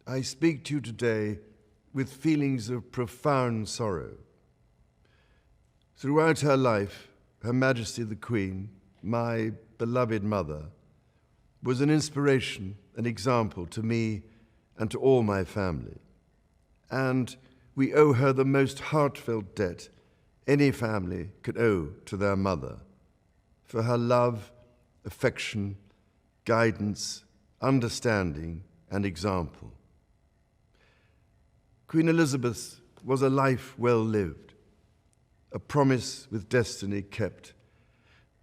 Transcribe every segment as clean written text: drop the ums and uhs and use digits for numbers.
I speak to you today with feelings of profound sorrow. Throughout her life, Her Majesty the Queen, my beloved mother, was an inspiration, an example to me and to all my family. And we owe her the most heartfelt debt any family could owe to their mother, for her love, affection, guidance, understanding, and example. Queen Elizabeth was a life well lived, a promise with destiny kept,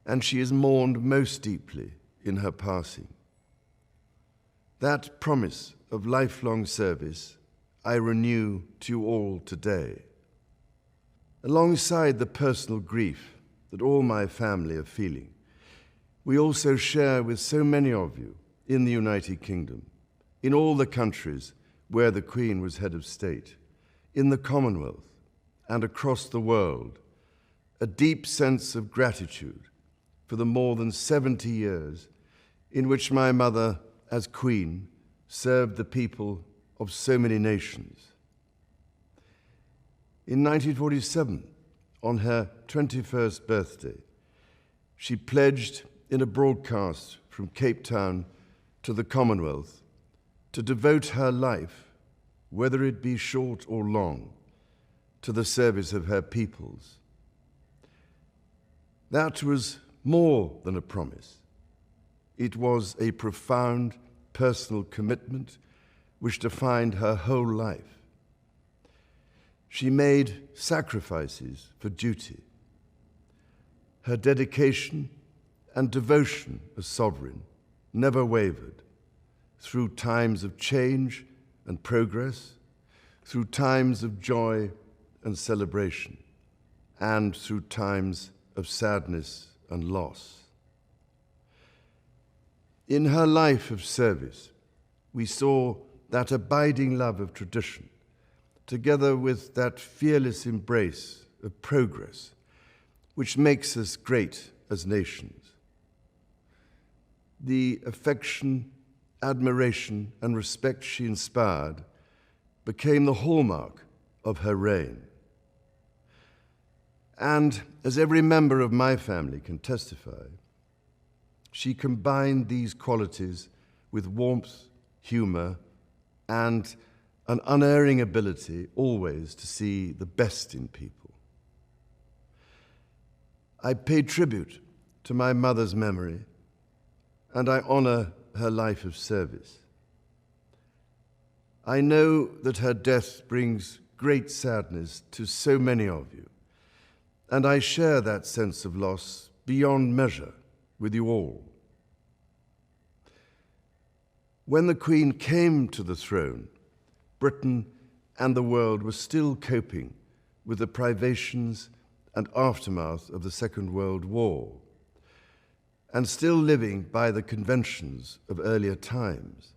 and she is mourned most deeply in her passing. That promise of lifelong service I renew to you all today. Alongside the personal grief that all my family are feeling, we also share with so many of you in the United Kingdom, in all the countries where the Queen was head of state, in the Commonwealth and across the world, a deep sense of gratitude for the more than 70 years in which my mother, as Queen, served the people of so many nations. In 1947, on her 21st birthday, she pledged in a broadcast from Cape Town to the Commonwealth to devote her life, whether it be short or long, to the service of her peoples. That was more than a promise. It was a profound personal commitment which defined her whole life. She made sacrifices for duty. Her dedication and devotion as sovereign never wavered through times of change and progress, through times of joy and celebration, and through times of sadness and loss. In her life of service, we saw that abiding love of tradition, together with that fearless embrace of progress, which makes us great as nations. The affection, admiration, and respect she inspired became the hallmark of her reign. And as every member of my family can testify, she combined these qualities with warmth, humor, and an unerring ability always to see the best in people. I pay tribute to my mother's memory, and I honor her life of service. I know that her death brings great sadness to so many of you, and I share that sense of loss beyond measure with you all. When the Queen came to the throne, Britain and the world were still coping with the privations and aftermath of the Second World War, and still living by the conventions of earlier times.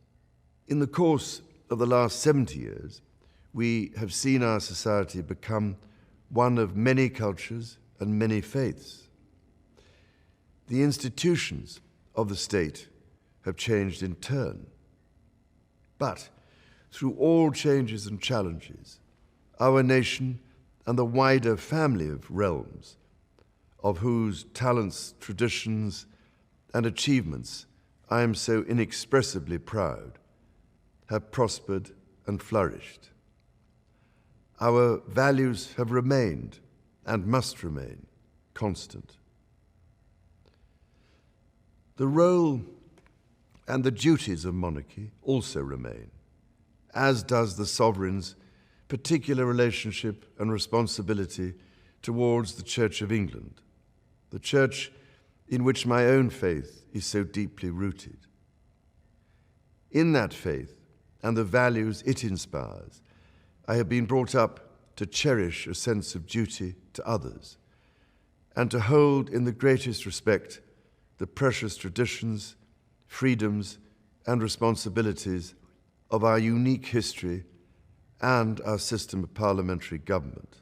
In the course of the last 70 years, we have seen our society become one of many cultures and many faiths. The institutions of the state have changed in turn. But through all changes and challenges, our nation and the wider family of realms, of whose talents, traditions, and achievements I am so inexpressibly proud, have prospered and flourished. Our values have remained and must remain constant. The role and the duties of monarchy also remain, as does the sovereign's particular relationship and responsibility towards the Church of England, the church in which my own faith is so deeply rooted. In that faith and the values it inspires, I have been brought up to cherish a sense of duty to others and to hold in the greatest respect the precious traditions, freedoms, and responsibilities of our unique history and our system of parliamentary government.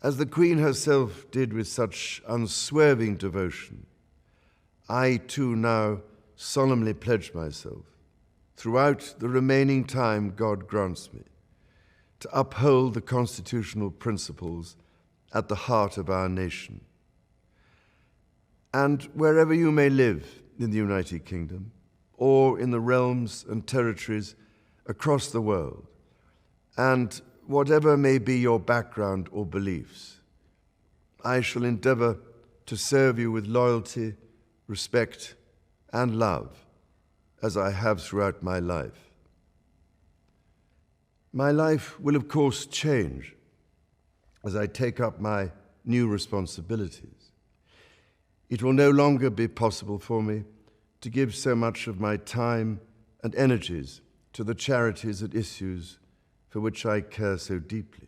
As the Queen herself did with such unswerving devotion, I too now solemnly pledge myself throughout the remaining time God grants me, to uphold the constitutional principles at the heart of our nation. And wherever you may live in the United Kingdom, or in the realms and territories across the world, and whatever may be your background or beliefs, I shall endeavor to serve you with loyalty, respect, and love, as I have throughout my life. My life will, of course, change as I take up my new responsibilities. It will no longer be possible for me to give so much of my time and energies to the charities and issues for which I care so deeply.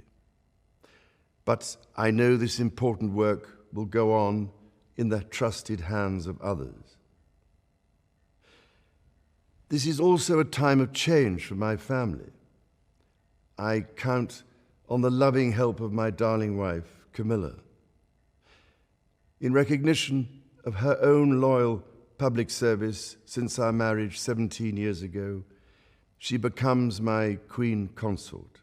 But I know this important work will go on in the trusted hands of others. This is also a time of change for my family. I count on the loving help of my darling wife, Camila. In recognition of her own loyal public service since our marriage 17 years ago, she becomes my Queen Consort.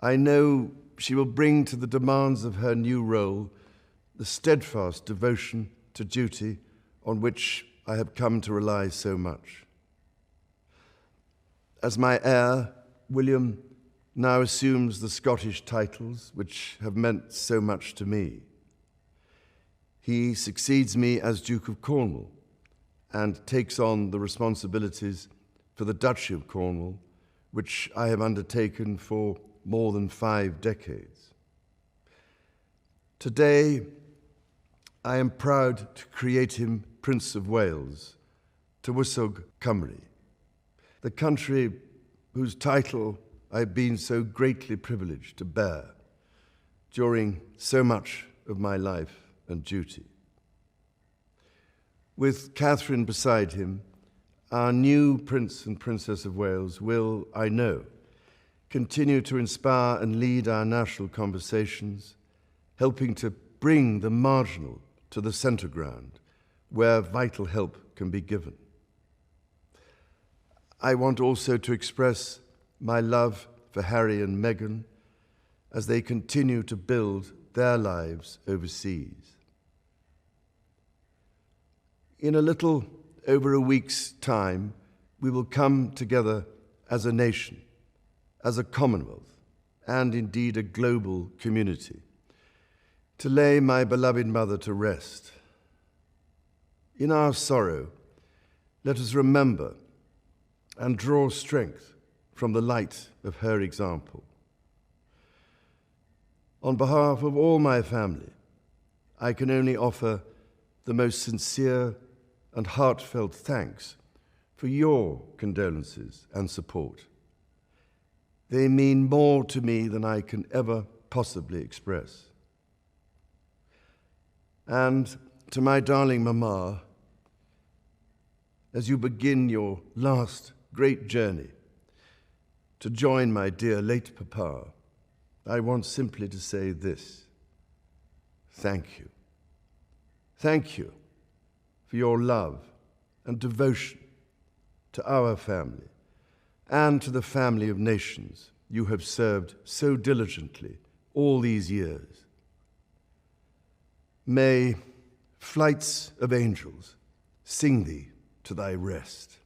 I know she will bring to the demands of her new role the steadfast devotion to duty on which I have come to rely so much. As my heir, William now assumes the Scottish titles which have meant so much to me. He succeeds me as Duke of Cornwall and takes on the responsibilities for the Duchy of Cornwall, which I have undertaken for more than 5 decades. Today, I am proud to create him Prince of Wales, Tywysog Cymru, the country whose title I've been so greatly privileged to bear during so much of my life and duty. With Catherine beside him, our new Prince and Princess of Wales will, I know, continue to inspire and lead our national conversations, helping to bring the marginal to the centre ground, where vital help can be given. I want also to express my love for Harry and Meghan as they continue to build their lives overseas. In a little over a week's time, we will come together as a nation, as a Commonwealth, and indeed a global community, to lay my beloved mother to rest. In our sorrow, let us remember and draw strength from the light of her example. On behalf of all my family, I can only offer the most sincere and heartfelt thanks for your condolences and support. They mean more to me than I can ever possibly express. And to my darling Mama, as you begin your last great journey to join my dear late Papa, I want simply to say this: thank you. Thank you for your love and devotion to our family and to the family of nations you have served so diligently all these years. May flights of angels sing thee to thy rest.